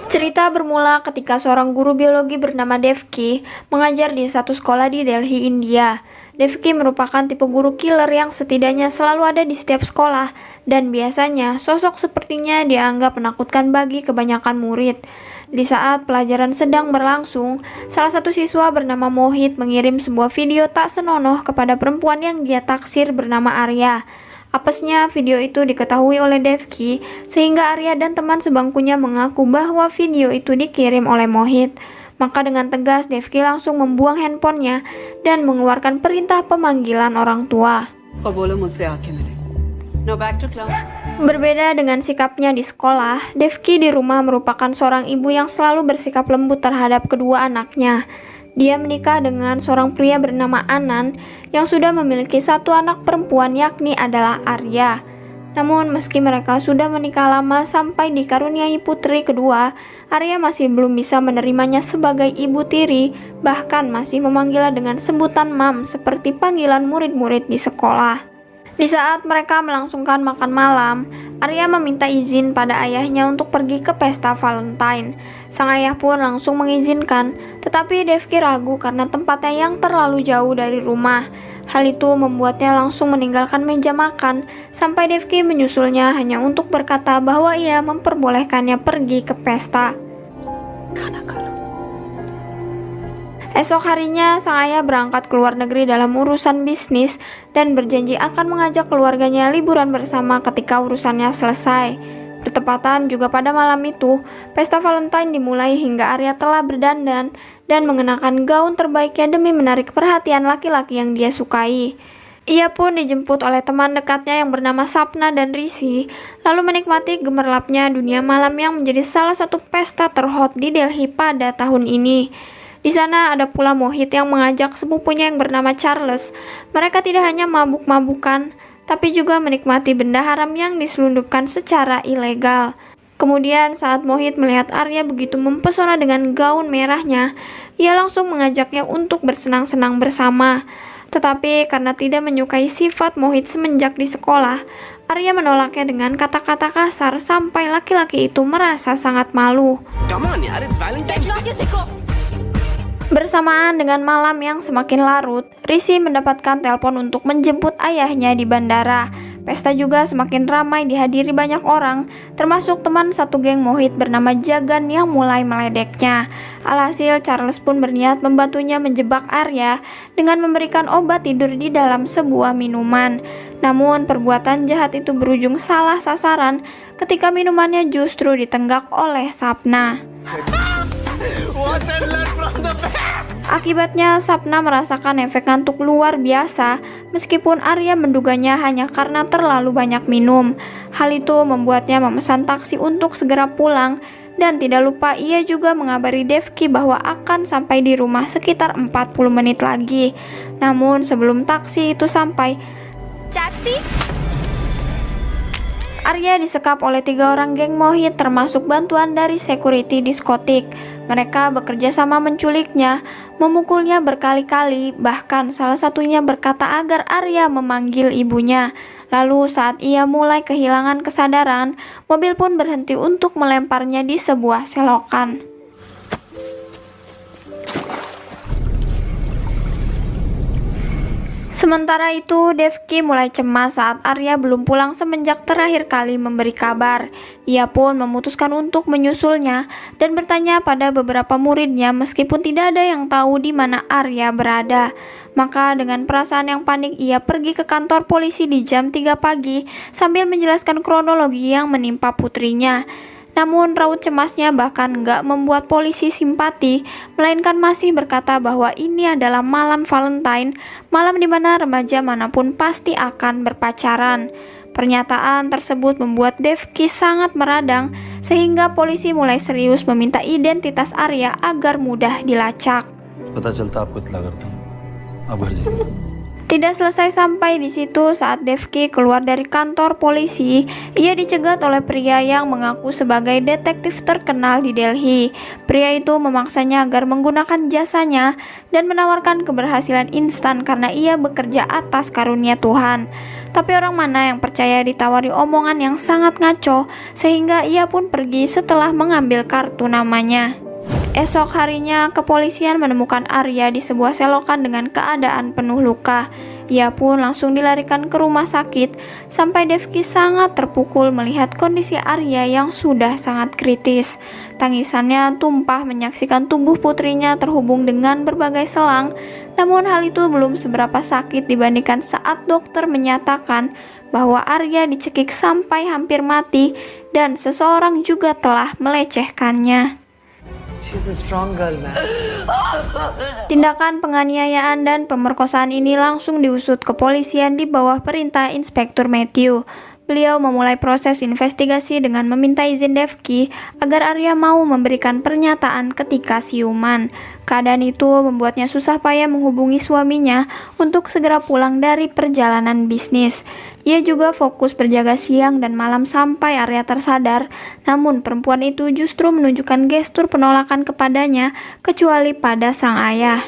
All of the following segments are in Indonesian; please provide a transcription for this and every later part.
Cerita bermula ketika seorang guru biologi bernama Devki mengajar di satu sekolah di Delhi, India. Devki merupakan tipe guru killer yang setidaknya selalu ada di setiap sekolah, dan biasanya sosok sepertinya dianggap menakutkan bagi kebanyakan murid. Di saat pelajaran sedang berlangsung, salah satu siswa bernama Mohit mengirim sebuah video tak senonoh kepada perempuan yang dia taksir bernama Arya. Apesnya, video itu diketahui oleh Devki, sehingga Arya dan teman sebangkunya mengaku bahwa video itu dikirim oleh Mohit. Maka dengan tegas, Devki langsung membuang handphonenya dan mengeluarkan perintah pemanggilan orang tua. Berbeda dengan sikapnya di sekolah, Devki di rumah merupakan seorang ibu yang selalu bersikap lembut terhadap kedua anaknya. Dia menikah dengan seorang pria bernama Anan yang sudah memiliki satu anak perempuan, yakni adalah Arya. Namun meski mereka sudah menikah lama sampai dikaruniai putri kedua, Arya masih belum bisa menerimanya sebagai ibu tiri, bahkan masih memanggilnya dengan sebutan Mam seperti panggilan murid-murid di sekolah. Di saat mereka melangsungkan makan malam, Arya meminta izin pada ayahnya untuk pergi ke pesta Valentine. Sang ayah pun langsung mengizinkan, tetapi Devki ragu karena tempatnya yang terlalu jauh dari rumah. Hal itu membuatnya langsung meninggalkan meja makan, sampai Devki menyusulnya hanya untuk berkata bahwa ia memperbolehkannya pergi ke pesta. Esok harinya, sang ayah berangkat ke luar negeri dalam urusan bisnis dan berjanji akan mengajak keluarganya liburan bersama ketika urusannya selesai. Bertepatan juga pada malam itu, pesta Valentine dimulai hingga Arya telah berdandan dan mengenakan gaun terbaiknya demi menarik perhatian laki-laki yang dia sukai. Ia pun dijemput oleh teman dekatnya yang bernama Sapna dan Rishi, lalu menikmati gemerlapnya dunia malam yang menjadi salah satu pesta terhot di Delhi pada tahun ini. Di sana ada pula Mohit yang mengajak sepupunya yang bernama Charles. Mereka tidak hanya mabuk-mabukan, tapi juga menikmati benda haram yang diselundupkan secara ilegal. Kemudian saat Mohit melihat Arya begitu mempesona dengan gaun merahnya, ia langsung mengajaknya untuk bersenang-senang bersama. Tetapi karena tidak menyukai sifat Mohit semenjak di sekolah, Arya menolaknya dengan kata-kata kasar sampai laki-laki itu merasa sangat malu. Bersamaan dengan malam yang semakin larut, Rishi mendapatkan telepon untuk menjemput ayahnya di bandara. Pesta juga semakin ramai dihadiri banyak orang, termasuk teman satu geng Mohit bernama Jagan yang mulai meledeknya. Alhasil, Charles pun berniat membantunya menjebak Arya dengan memberikan obat tidur di dalam sebuah minuman. Namun, perbuatan jahat itu berujung salah sasaran ketika minumannya justru ditenggak oleh Sapna. Akibatnya, Sapna merasakan efek ngantuk luar biasa, meskipun Arya menduganya hanya karena terlalu banyak minum. Hal itu membuatnya memesan taksi untuk segera pulang, dan tidak lupa ia juga mengabari Devki bahwa akan sampai di rumah sekitar 40 menit lagi. Namun sebelum taksi itu sampai, Arya disekap oleh 3 orang geng Mohit termasuk bantuan dari security diskotik. Mereka bekerja sama menculiknya, memukulnya berkali-kali, bahkan salah satunya berkata agar Arya memanggil ibunya. Lalu saat ia mulai kehilangan kesadaran, mobil pun berhenti untuk melemparnya di sebuah selokan. Sementara itu, Devki mulai cemas saat Arya belum pulang semenjak terakhir kali memberi kabar. Ia pun memutuskan untuk menyusulnya dan bertanya pada beberapa muridnya meskipun tidak ada yang tahu di mana Arya berada. Maka dengan perasaan yang panik, ia pergi ke kantor polisi di jam 3 pagi sambil menjelaskan kronologi yang menimpa putrinya. Namun raut cemasnya bahkan nggak membuat polisi simpati, melainkan masih berkata bahwa ini adalah malam Valentine, malam di mana remaja manapun pasti akan berpacaran. Pernyataan tersebut membuat Devki sangat meradang, sehingga polisi mulai serius meminta identitas Arya agar mudah dilacak. Tidak selesai sampai di situ, saat Devki keluar dari kantor polisi, ia dicegat oleh pria yang mengaku sebagai detektif terkenal di Delhi. Pria itu memaksanya agar menggunakan jasanya dan menawarkan keberhasilan instan karena ia bekerja atas karunia Tuhan. Tapi orang mana yang percaya ditawari omongan yang sangat ngaco, sehingga ia pun pergi setelah mengambil kartu namanya. Esok harinya, kepolisian menemukan Arya di sebuah selokan dengan keadaan penuh luka. Ia pun langsung dilarikan ke rumah sakit, sampai Devki sangat terpukul melihat kondisi Arya yang sudah sangat kritis. Tangisannya tumpah menyaksikan tubuh putrinya terhubung dengan berbagai selang, namun hal itu belum seberapa sakit dibandingkan saat dokter menyatakan bahwa Arya dicekik sampai hampir mati dan seseorang juga telah melecehkannya. She's a strong girl, man. Tindakan penganiayaan dan pemerkosaan ini langsung diusut kepolisian di bawah perintah Inspektur Matthew. Beliau memulai proses investigasi dengan meminta izin Devki agar Arya mau memberikan pernyataan ketika siuman. Keadaan itu membuatnya susah payah menghubungi suaminya untuk segera pulang dari perjalanan bisnis. Ia juga fokus berjaga siang dan malam sampai Arya tersadar, namun perempuan itu justru menunjukkan gestur penolakan kepadanya, kecuali pada sang ayah.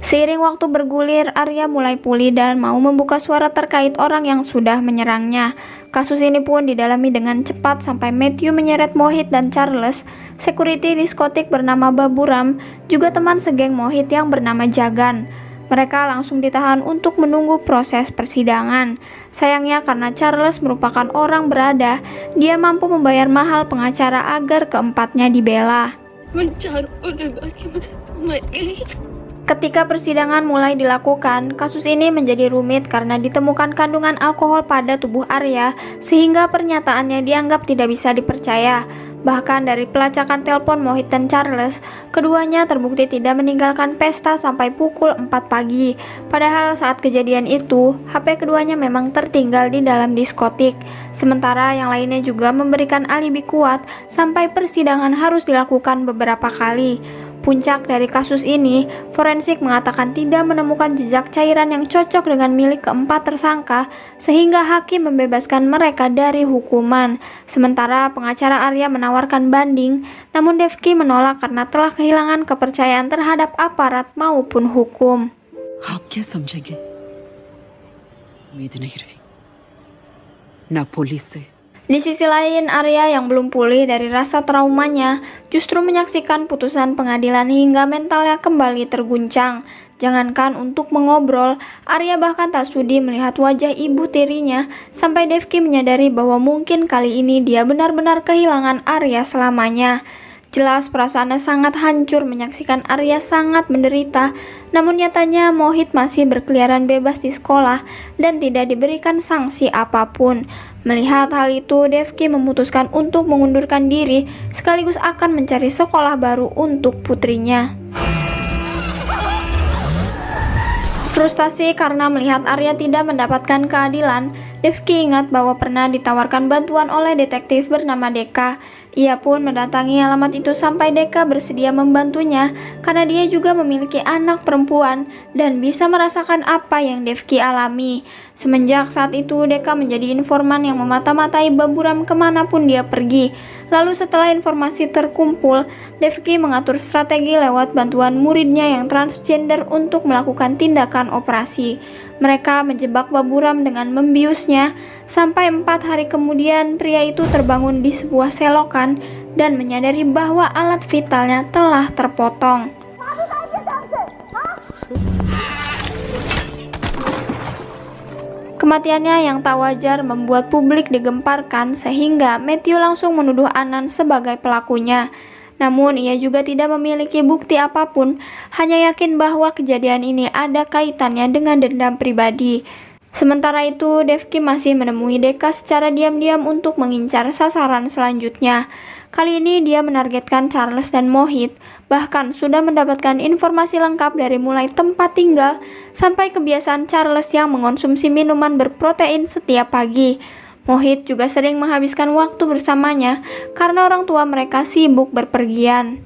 Seiring waktu bergulir, Arya mulai pulih dan mau membuka suara terkait orang yang sudah menyerangnya. Kasus ini pun didalami dengan cepat sampai Matthew menyeret Mohit dan Charles, security diskotik bernama Baburam, juga teman segeng Mohit yang bernama Jagan. Mereka langsung ditahan untuk menunggu proses persidangan. Sayangnya karena Charles merupakan orang berada, dia mampu membayar mahal pengacara agar keempatnya dibela. Ketika persidangan mulai dilakukan, kasus ini menjadi rumit karena ditemukan kandungan alkohol pada tubuh Arya, sehingga pernyataannya dianggap tidak bisa dipercaya. Bahkan dari pelacakan telepon Mohit dan Charles, keduanya terbukti tidak meninggalkan pesta sampai pukul 4 pagi. Padahal saat kejadian itu, HP keduanya memang tertinggal di dalam diskotik. Sementara yang lainnya juga memberikan alibi kuat sampai persidangan harus dilakukan beberapa kali. Puncak dari kasus ini, forensik mengatakan tidak menemukan jejak cairan yang cocok dengan milik keempat tersangka, sehingga hakim membebaskan mereka dari hukuman. Sementara pengacara Arya menawarkan banding, namun Devki menolak karena telah kehilangan kepercayaan terhadap aparat maupun hukum. आप क्या समझेंगे? उम्मीद नहीं रही ना पुलिस से. Di sisi lain, Arya yang belum pulih dari rasa traumanya justru menyaksikan putusan pengadilan hingga mentalnya kembali terguncang. Jangankan untuk mengobrol, Arya bahkan tak sudi melihat wajah ibu tirinya sampai Devki menyadari bahwa mungkin kali ini dia benar-benar kehilangan Arya selamanya. Jelas perasaannya sangat hancur menyaksikan Arya sangat menderita, namun nyatanya Mohit masih berkeliaran bebas di sekolah dan tidak diberikan sanksi apapun. Melihat hal itu, Devki memutuskan untuk mengundurkan diri sekaligus akan mencari sekolah baru untuk putrinya. Frustasi karena melihat Arya tidak mendapatkan keadilan, Devki ingat bahwa pernah ditawarkan bantuan oleh detektif bernama Deka. Ia pun mendatangi alamat itu sampai Deka bersedia membantunya karena dia juga memiliki anak perempuan dan bisa merasakan apa yang Devki alami. Semenjak saat itu, Deka menjadi informan yang memata-matai Baburam kemanapun dia pergi. Lalu setelah informasi terkumpul, Devki mengatur strategi lewat bantuan muridnya yang transgender untuk melakukan tindakan operasi. Mereka menjebak Baburam dengan membiusnya, sampai 4 hari kemudian pria itu terbangun di sebuah selokan dan menyadari bahwa alat vitalnya telah terpotong. Kematiannya yang tak wajar membuat publik digemparkan sehingga Matthew langsung menuduh Anand sebagai pelakunya. Namun ia juga tidak memiliki bukti apapun, hanya yakin bahwa kejadian ini ada kaitannya dengan dendam pribadi. Sementara itu, Devki masih menemui Deka secara diam-diam untuk mengincar sasaran selanjutnya. Kali ini dia menargetkan Charles dan Mohit, bahkan sudah mendapatkan informasi lengkap dari mulai tempat tinggal sampai kebiasaan Charles yang mengonsumsi minuman berprotein setiap pagi. Mohit juga sering menghabiskan waktu bersamanya karena orang tua mereka sibuk berpergian.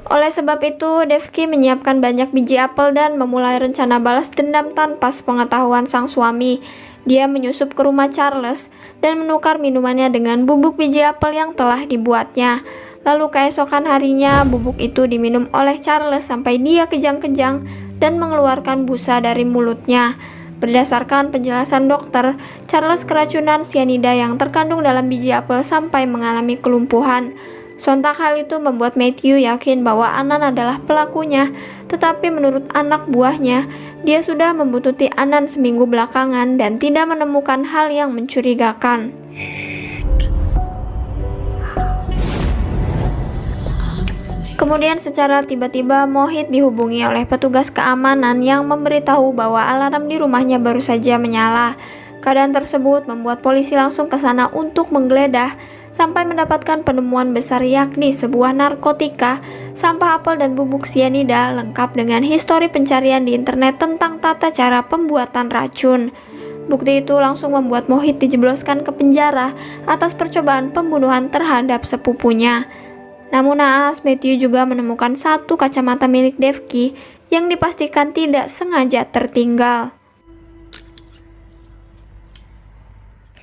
Oleh sebab itu, Devki menyiapkan banyak biji apel dan memulai rencana balas dendam tanpa sepengetahuan sang suami. Dia menyusup ke rumah Charles dan menukar minumannya dengan bubuk biji apel yang telah dibuatnya. Lalu keesokan harinya bubuk itu diminum oleh Charles sampai dia kejang-kejang dan mengeluarkan busa dari mulutnya. Berdasarkan penjelasan dokter, Charles keracunan sianida yang terkandung dalam biji apel sampai mengalami kelumpuhan. Sontak hal itu membuat Matthew yakin bahwa Anand adalah pelakunya, tetapi menurut anak buahnya, dia sudah membuntuti Anand seminggu belakangan dan tidak menemukan hal yang mencurigakan. Kemudian secara tiba-tiba Mohit dihubungi oleh petugas keamanan yang memberitahu bahwa alarm di rumahnya baru saja menyala. Keadaan tersebut membuat polisi langsung ke sana untuk menggeledah sampai mendapatkan penemuan besar yakni sebuah narkotika, sampah apel dan bubuk sianida lengkap dengan histori pencarian di internet tentang tata cara pembuatan racun. Bukti itu langsung membuat Mohit dijebloskan ke penjara atas percobaan pembunuhan terhadap sepupunya. Namun naas, Matthew juga menemukan satu kacamata milik Devki yang dipastikan tidak sengaja tertinggal.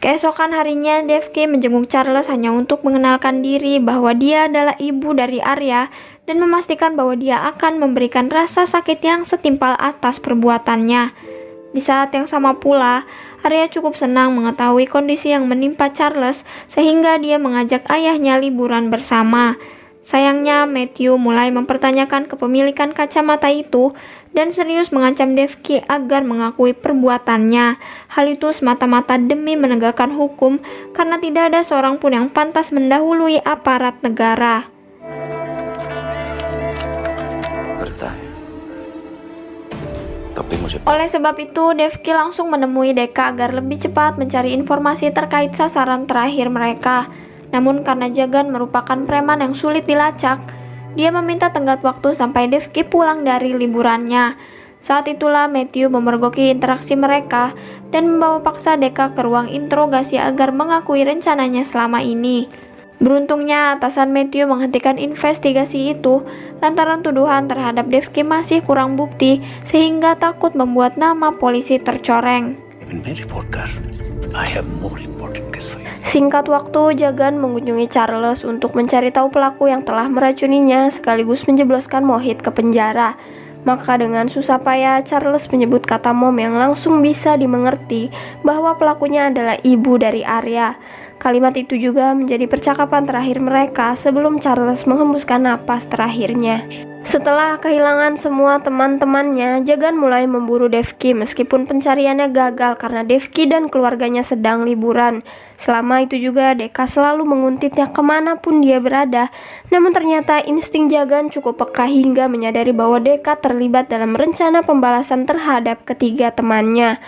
Keesokan harinya, Devki menjenguk Charles hanya untuk mengenalkan diri bahwa dia adalah ibu dari Arya dan memastikan bahwa dia akan memberikan rasa sakit yang setimpal atas perbuatannya. Di saat yang sama pula, Arya cukup senang mengetahui kondisi yang menimpa Charles sehingga dia mengajak ayahnya liburan bersama. Sayangnya, Matthew mulai mempertanyakan kepemilikan kacamata itu dan serius mengancam Devki agar mengakui perbuatannya. Hal itu semata-mata demi menegakkan hukum karena tidak ada seorang pun yang pantas mendahului aparat negara. Oleh sebab itu, Devki langsung menemui Deka agar lebih cepat mencari informasi terkait sasaran terakhir mereka. Namun karena Jagan merupakan preman yang sulit dilacak, dia meminta tenggat waktu sampai Devki pulang dari liburannya. Saat itulah Matthew memergoki interaksi mereka dan membawa paksa Deka ke ruang interogasi agar mengakui rencananya selama ini. Beruntungnya atasan Matthew menghentikan investigasi itu lantaran tuduhan terhadap Devki masih kurang bukti sehingga takut membuat nama polisi tercoreng. Singkat waktu, Jagan mengunjungi Charles untuk mencari tahu pelaku yang telah meracuninya sekaligus menjebloskan Mohit ke penjara. Maka dengan susah payah Charles menyebut kata mom yang langsung bisa dimengerti bahwa pelakunya adalah ibu dari Arya. Kalimat itu juga menjadi percakapan terakhir mereka sebelum Charles menghembuskan napas terakhirnya. Setelah kehilangan semua teman-temannya, Jagan mulai memburu Devki meskipun pencariannya gagal karena Devki dan keluarganya sedang liburan. Selama itu juga Deka selalu menguntitnya kemanapun dia berada. Namun ternyata insting Jagan cukup peka hingga menyadari bahwa Deka terlibat dalam rencana pembalasan terhadap ketiga temannya.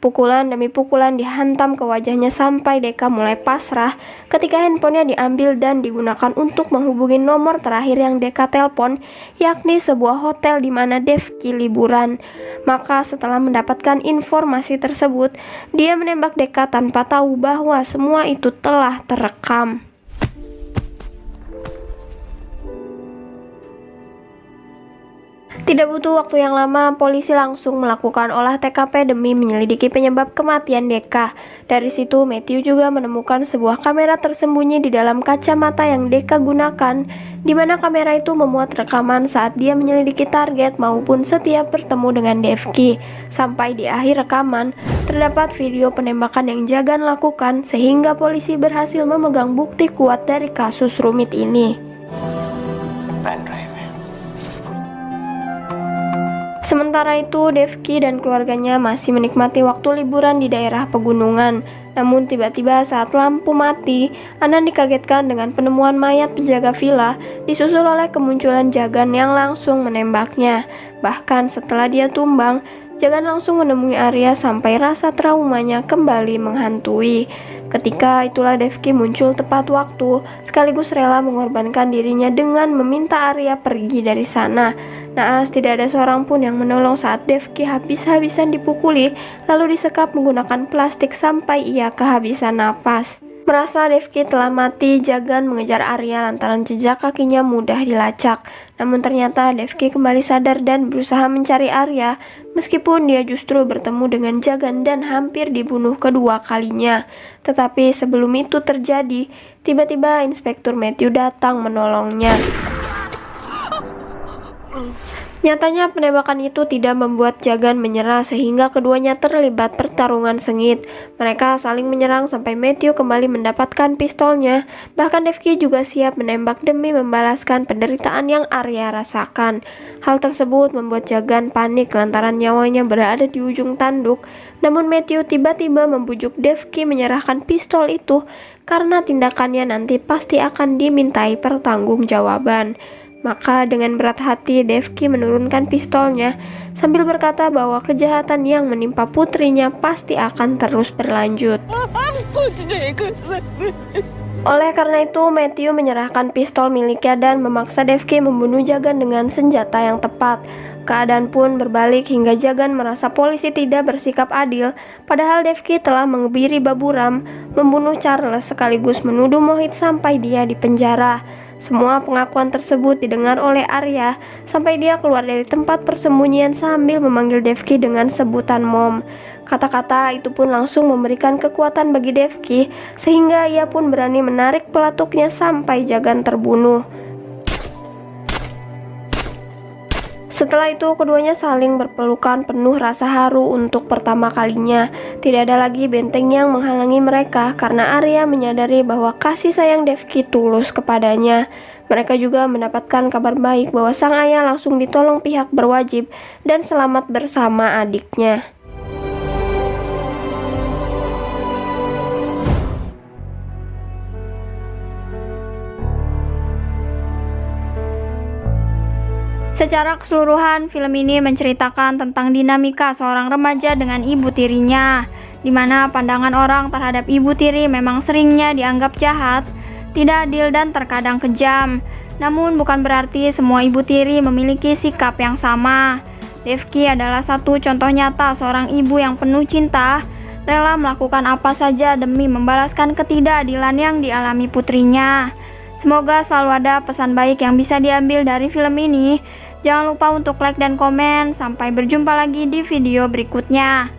Pukulan demi pukulan dihantam ke wajahnya sampai Deka mulai pasrah ketika handphonenya diambil dan digunakan untuk menghubungi nomor terakhir yang Deka telepon, yakni sebuah hotel di mana Devki liburan. Maka setelah mendapatkan informasi tersebut, dia menembak Deka tanpa tahu bahwa semua itu telah terekam. Tidak butuh waktu yang lama, polisi langsung melakukan olah TKP demi menyelidiki penyebab kematian Deka. Dari situ, Matthew juga menemukan sebuah kamera tersembunyi di dalam kacamata yang Deka gunakan, di mana kamera itu memuat rekaman saat dia menyelidiki target maupun setiap bertemu dengan Devki. Sampai di akhir rekaman, terdapat video penembakan yang Jagan lakukan sehingga polisi berhasil memegang bukti kuat dari kasus rumit ini. Sementara itu, Devki dan keluarganya masih menikmati waktu liburan di daerah pegunungan. Namun tiba-tiba saat lampu mati, Anand dikagetkan dengan penemuan mayat penjaga villa, disusul oleh kemunculan Jagan yang langsung menembaknya. Bahkan setelah dia tumbang, Jagan langsung menemui Arya sampai rasa traumanya kembali menghantui. Ketika itulah Devki muncul tepat waktu, sekaligus rela mengorbankan dirinya dengan meminta Arya pergi dari sana. Naas tidak ada seorang pun yang menolong saat Devki habis-habisan dipukuli, lalu disekap menggunakan plastik sampai ia kehabisan napas. Merasa Devki telah mati, Jagan mengejar Arya lantaran jejak kakinya mudah dilacak. Namun ternyata Devki kembali sadar dan berusaha mencari Arya. Meskipun dia justru bertemu dengan Jagan dan hampir dibunuh kedua kalinya. Tetapi sebelum itu terjadi, tiba-tiba Inspektur Matthew datang menolongnya. Nyatanya penembakan itu tidak membuat Jagan menyerah sehingga keduanya terlibat pertarungan sengit. Mereka saling menyerang sampai Matthew kembali mendapatkan pistolnya. Bahkan Devki juga siap menembak demi membalaskan penderitaan yang Arya rasakan. Hal tersebut membuat Jagan panik lantaran nyawanya berada di ujung tanduk. Namun Matthew tiba-tiba membujuk Devki menyerahkan pistol itu karena tindakannya nanti pasti akan dimintai pertanggungjawaban. Maka dengan berat hati Devki menurunkan pistolnya sambil berkata bahwa kejahatan yang menimpa putrinya pasti akan terus berlanjut. Oleh karena itu Matthew menyerahkan pistol miliknya dan memaksa Devki membunuh Jagan dengan senjata yang tepat. Keadaan pun berbalik hingga Jagan merasa polisi tidak bersikap adil, padahal Devki telah mengebiri Baburam, membunuh Charles sekaligus menuduh Mohit sampai dia dipenjara. Semua pengakuan tersebut didengar oleh Arya sampai dia keluar dari tempat persembunyian sambil memanggil Devki dengan sebutan Mom. Kata-kata itu pun langsung memberikan kekuatan bagi Devki sehingga ia pun berani menarik pelatuknya sampai Jagan terbunuh. Setelah itu keduanya saling berpelukan penuh rasa haru untuk pertama kalinya. Tidak ada lagi benteng yang menghalangi mereka karena Arya menyadari bahwa kasih sayang Devki tulus kepadanya. Mereka juga mendapatkan kabar baik bahwa sang ayah langsung ditolong pihak berwajib dan selamat bersama adiknya. Secara keseluruhan, film ini menceritakan tentang dinamika seorang remaja dengan ibu tirinya, di mana pandangan orang terhadap ibu tiri memang seringnya dianggap jahat, tidak adil dan terkadang kejam. Namun bukan berarti semua ibu tiri memiliki sikap yang sama. Devki adalah satu contoh nyata seorang ibu yang penuh cinta, rela melakukan apa saja demi membalaskan ketidakadilan yang dialami putrinya. Semoga selalu ada pesan baik yang bisa diambil dari film ini. Jangan lupa untuk like dan komen. Sampai berjumpa lagi di video berikutnya.